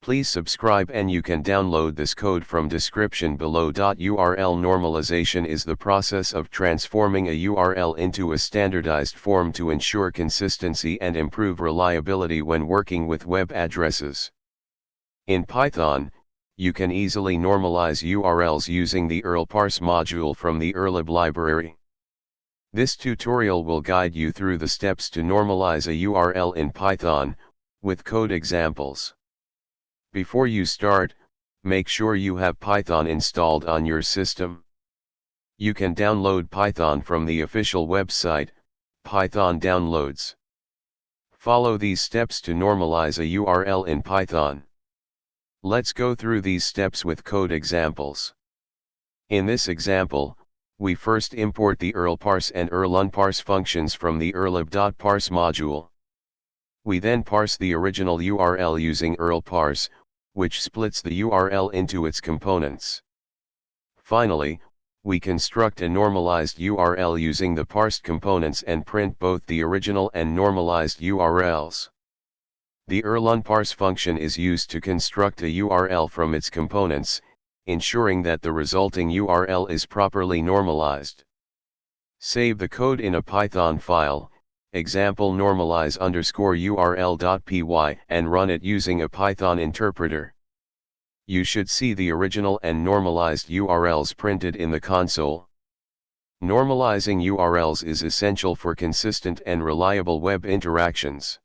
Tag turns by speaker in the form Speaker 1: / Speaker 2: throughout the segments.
Speaker 1: Please subscribe and you can download this code from description below. URL normalization is the process of transforming a URL into a standardized form to ensure consistency and improve reliability when working with web addresses. In Python, you can easily normalize URLs using the urlparse module from the urllib library. This tutorial will guide you through the steps to normalize a URL in Python, with code examples. Before you start, make sure you have Python installed on your system. You can download Python from the official website, Python Downloads. Follow these steps to normalize a URL in Python. Let's go through these steps with code examples. In this example, we first import the urlparse and urlunparse functions from the urlib.parse module. We then parse the original URL using urlparse, which splits the URL into its components. Finally, we construct a normalized URL using the parsed components and print both the original and normalized URLs. The urlunparse function is used to construct a URL from its components, ensuring that the resulting URL is properly normalized. Save the code in a Python file, example normalize_url.py, and run it using a Python interpreter. You should see the original and normalized URLs printed in the console. Normalizing URLs is essential for consistent and reliable web interactions.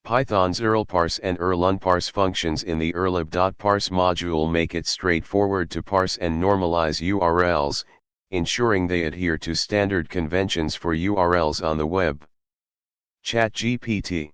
Speaker 1: Python's urlparse and urlunparse functions in the urlib.parse module make it straightforward to parse and normalize URLs, ensuring they adhere to standard conventions for URLs on the web. ChatGPT.